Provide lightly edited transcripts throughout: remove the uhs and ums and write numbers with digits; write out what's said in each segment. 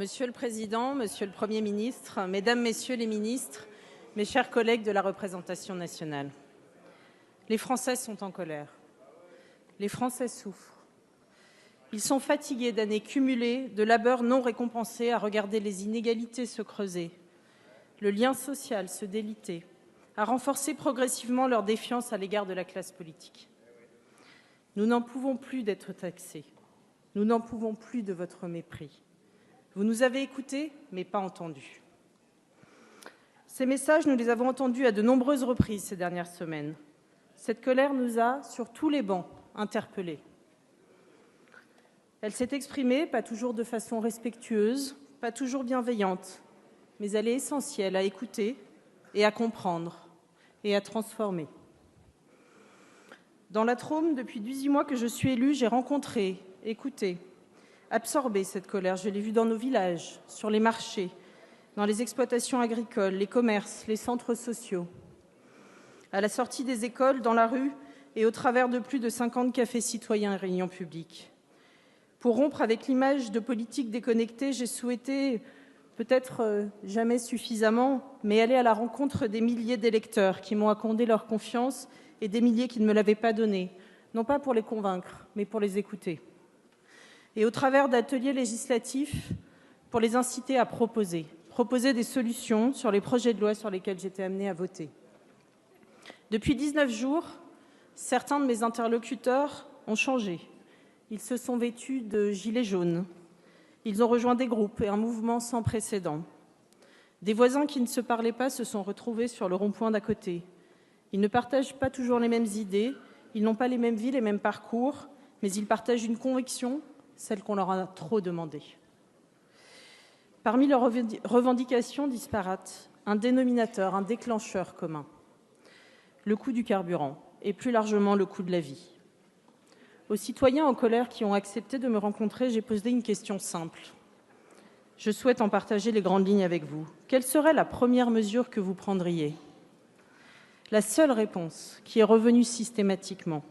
Monsieur le Président, Monsieur le Premier ministre, Mesdames, Messieurs les ministres, mes chers collègues de la représentation nationale, les Français sont en colère. Les Français souffrent. Ils sont fatigués d'années cumulées de labeurs non récompensés à regarder les inégalités se creuser, le lien social se déliter, à renforcer progressivement leur défiance à l'égard de la classe politique. Nous n'en pouvons plus d'être taxés. Nous n'en pouvons plus de votre mépris. Vous nous avez écoutés, mais pas entendus. Ces messages, nous les avons entendus à de nombreuses reprises ces dernières semaines. Cette colère nous a, sur tous les bancs, interpellés. Elle s'est exprimée, pas toujours de façon respectueuse, pas toujours bienveillante, mais elle est essentielle à écouter et à comprendre et à transformer. Dans la Drôme, depuis 18 mois que je suis élue, j'ai rencontré, écouté, absorbé cette colère. Je l'ai vue dans nos villages, sur les marchés, dans les exploitations agricoles, les commerces, les centres sociaux, à la sortie des écoles, dans la rue et au travers de plus de 50 cafés citoyens et réunions publiques. Pour rompre avec l'image de politique déconnectée, j'ai souhaité, peut-être jamais suffisamment, mais aller à la rencontre des milliers d'électeurs qui m'ont accordé leur confiance et des milliers qui ne me l'avaient pas donnée, non pas pour les convaincre, mais pour les écouter. Et au travers d'ateliers législatifs, pour les inciter à proposer des solutions sur les projets de loi sur lesquels j'étais amenée à voter. Depuis 19 jours, certains de mes interlocuteurs ont changé. Ils se sont vêtus de gilets jaunes. Ils ont rejoint des groupes et un mouvement sans précédent. Des voisins qui ne se parlaient pas se sont retrouvés sur le rond-point d'à côté. Ils ne partagent pas toujours les mêmes idées, ils n'ont pas les mêmes vies, les mêmes parcours, mais ils partagent une conviction, celle qu'on leur a trop demandée. Parmi leurs revendications disparates, un dénominateur, un déclencheur commun. Le coût du carburant et plus largement le coût de la vie. Aux citoyens en colère qui ont accepté de me rencontrer, j'ai posé une question simple. Je souhaite en partager les grandes lignes avec vous. Quelle serait la première mesure que vous prendriez ? La seule réponse qui est revenue systématiquement,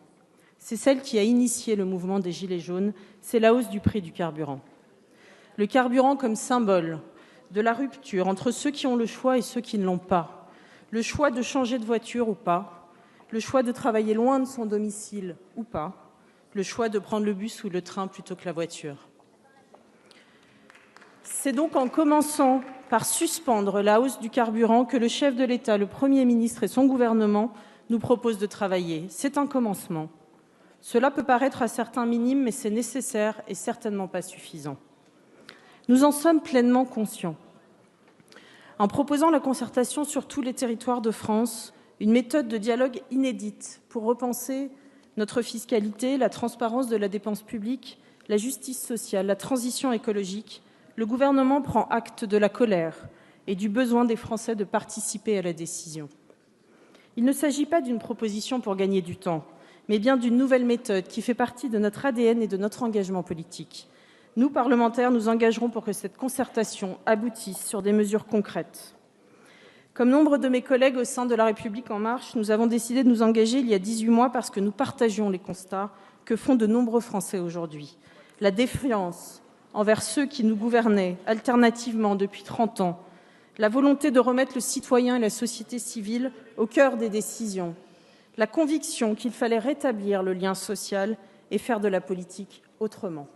c'est celle qui a initié le mouvement des Gilets jaunes, c'est la hausse du prix du carburant. Le carburant comme symbole de la rupture entre ceux qui ont le choix et ceux qui ne l'ont pas. Le choix de changer de voiture ou pas, le choix de travailler loin de son domicile ou pas, le choix de prendre le bus ou le train plutôt que la voiture. C'est donc en commençant par suspendre la hausse du carburant que le chef de l'État, le Premier ministre et son gouvernement nous proposent de travailler. C'est un commencement. Cela peut paraître à certains minime, mais c'est nécessaire et certainement pas suffisant. Nous en sommes pleinement conscients. En proposant la concertation sur tous les territoires de France, une méthode de dialogue inédite pour repenser notre fiscalité, la transparence de la dépense publique, la justice sociale, la transition écologique, le gouvernement prend acte de la colère et du besoin des Français de participer à la décision. Il ne s'agit pas d'une proposition pour gagner du temps, mais bien d'une nouvelle méthode qui fait partie de notre ADN et de notre engagement politique. Nous, parlementaires, nous engagerons pour que cette concertation aboutisse sur des mesures concrètes. Comme nombre de mes collègues au sein de La République En Marche, nous avons décidé de nous engager il y a 18 mois parce que nous partagions les constats que font de nombreux Français aujourd'hui. La défiance envers ceux qui nous gouvernaient alternativement depuis 30 ans, la volonté de remettre le citoyen et la société civile au cœur des décisions, la conviction qu'il fallait rétablir le lien social et faire de la politique autrement.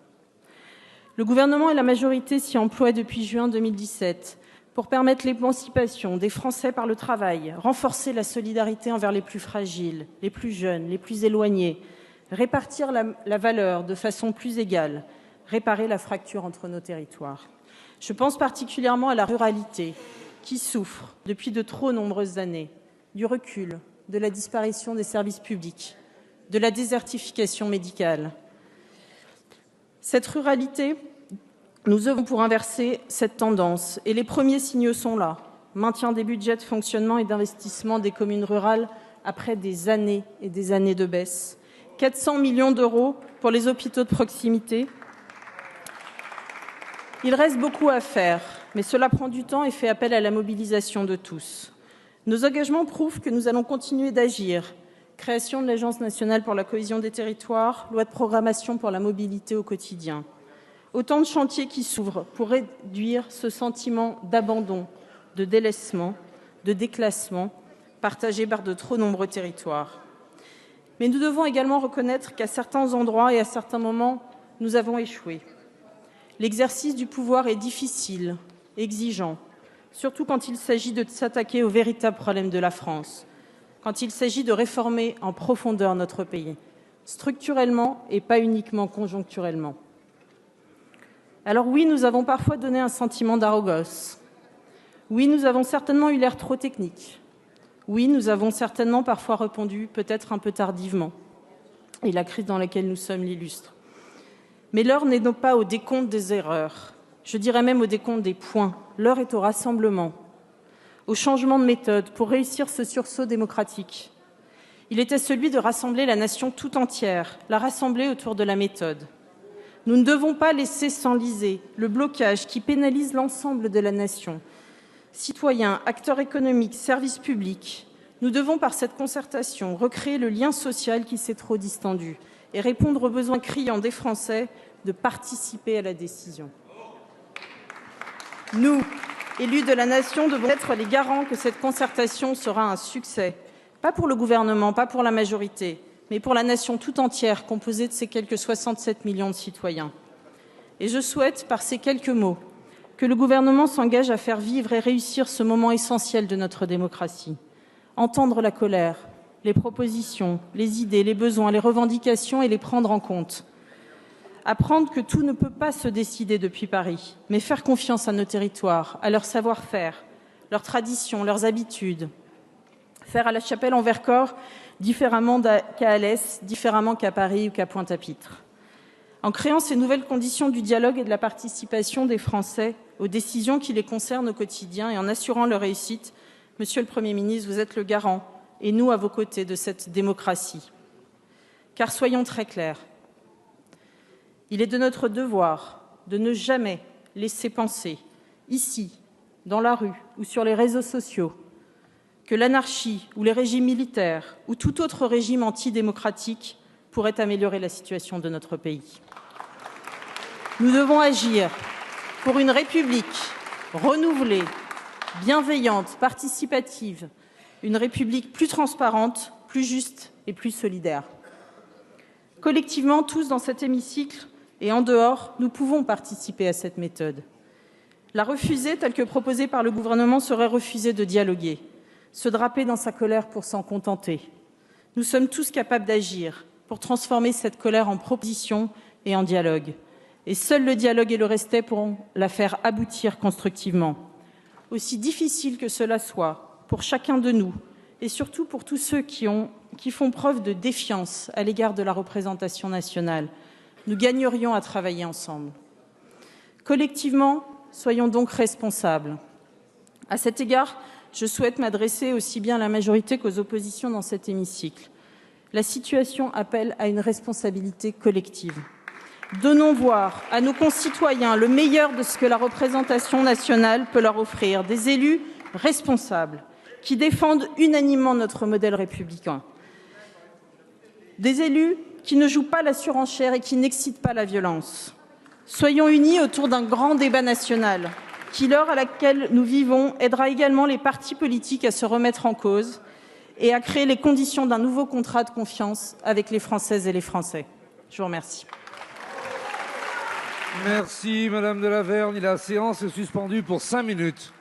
Le gouvernement et la majorité s'y emploient depuis juin 2017 pour permettre l'émancipation des Français par le travail, renforcer la solidarité envers les plus fragiles, les plus jeunes, les plus éloignés, répartir la valeur de façon plus égale, réparer la fracture entre nos territoires. Je pense particulièrement à la ruralité qui souffre depuis de trop nombreuses années du recul, de la disparition des services publics, de la désertification médicale. Cette ruralité, nous œuvrons pour inverser cette tendance et les premiers signaux sont là. Maintien des budgets de fonctionnement et d'investissement des communes rurales après des années et des années de baisse. 400 millions d'euros pour les hôpitaux de proximité. Il reste beaucoup à faire, mais cela prend du temps et fait appel à la mobilisation de tous. Nos engagements prouvent que nous allons continuer d'agir. Création de l'Agence nationale pour la cohésion des territoires, loi de programmation pour la mobilité au quotidien. Autant de chantiers qui s'ouvrent pour réduire ce sentiment d'abandon, de délaissement, de déclassement partagé par de trop nombreux territoires. Mais nous devons également reconnaître qu'à certains endroits et à certains moments, nous avons échoué. L'exercice du pouvoir est difficile, exigeant, surtout quand il s'agit de s'attaquer aux véritables problèmes de la France, quand il s'agit de réformer en profondeur notre pays, structurellement et pas uniquement conjoncturellement. Alors oui, nous avons parfois donné un sentiment d'arrogance. Oui, nous avons certainement eu l'air trop technique. Oui, nous avons certainement parfois répondu, peut-être un peu tardivement. Et la crise dans laquelle nous sommes l'illustre. Mais l'heure n'est donc pas au décompte des erreurs. Je dirais même au décompte des points. L'heure est au rassemblement, au changement de méthode pour réussir ce sursaut démocratique. Il était celui de rassembler la nation tout entière, la rassembler autour de la méthode. Nous ne devons pas laisser s'enliser le blocage qui pénalise l'ensemble de la nation. Citoyens, acteurs économiques, services publics, nous devons par cette concertation recréer le lien social qui s'est trop distendu et répondre aux besoins criants des Français de participer à la décision. Nous, élus de la nation, devons être les garants que cette concertation sera un succès, pas pour le gouvernement, pas pour la majorité, mais pour la nation tout entière, composée de ces quelques 67 millions de citoyens. Et je souhaite, par ces quelques mots, que le gouvernement s'engage à faire vivre et réussir ce moment essentiel de notre démocratie. Entendre la colère, les propositions, les idées, les besoins, les revendications et les prendre en compte. Apprendre que tout ne peut pas se décider depuis Paris, mais faire confiance à nos territoires, à leur savoir-faire, leurs traditions, leurs habitudes. Faire à la Chapelle-en-Vercors différemment qu'à Alès, différemment qu'à Paris ou qu'à Pointe-à-Pitre. En créant ces nouvelles conditions du dialogue et de la participation des Français aux décisions qui les concernent au quotidien et en assurant leur réussite, Monsieur le Premier ministre, vous êtes le garant, et nous à vos côtés, de cette démocratie. Car soyons très clairs, il est de notre devoir de ne jamais laisser penser, ici, dans la rue ou sur les réseaux sociaux, que l'anarchie ou les régimes militaires ou tout autre régime antidémocratique pourrait améliorer la situation de notre pays. Nous devons agir pour une République renouvelée, bienveillante, participative, une République plus transparente, plus juste et plus solidaire. Collectivement, tous dans cet hémicycle et en dehors, nous pouvons participer à cette méthode. La refuser, telle que proposée par le gouvernement, serait refuser de dialoguer, se draper dans sa colère pour s'en contenter. Nous sommes tous capables d'agir pour transformer cette colère en proposition et en dialogue. Et seul le dialogue et le respect pourront la faire aboutir constructivement. Aussi difficile que cela soit pour chacun de nous, et surtout pour tous ceux qui font preuve de défiance à l'égard de la représentation nationale, nous gagnerions à travailler ensemble. Collectivement, soyons donc responsables. À cet égard, je souhaite m'adresser aussi bien à la majorité qu'aux oppositions dans cet hémicycle. La situation appelle à une responsabilité collective. Donnons voir à nos concitoyens le meilleur de ce que la représentation nationale peut leur offrir, des élus responsables qui défendent unanimement notre modèle républicain, des élus qui ne jouent pas la surenchère et qui n'excitent pas la violence. Soyons unis autour d'un grand débat national qui, l'heure à laquelle nous vivons, aidera également les partis politiques à se remettre en cause et à créer les conditions d'un nouveau contrat de confiance avec les Françaises et les Français. Je vous remercie. Merci Madame de Lavergne. La séance est suspendue pour 5 minutes.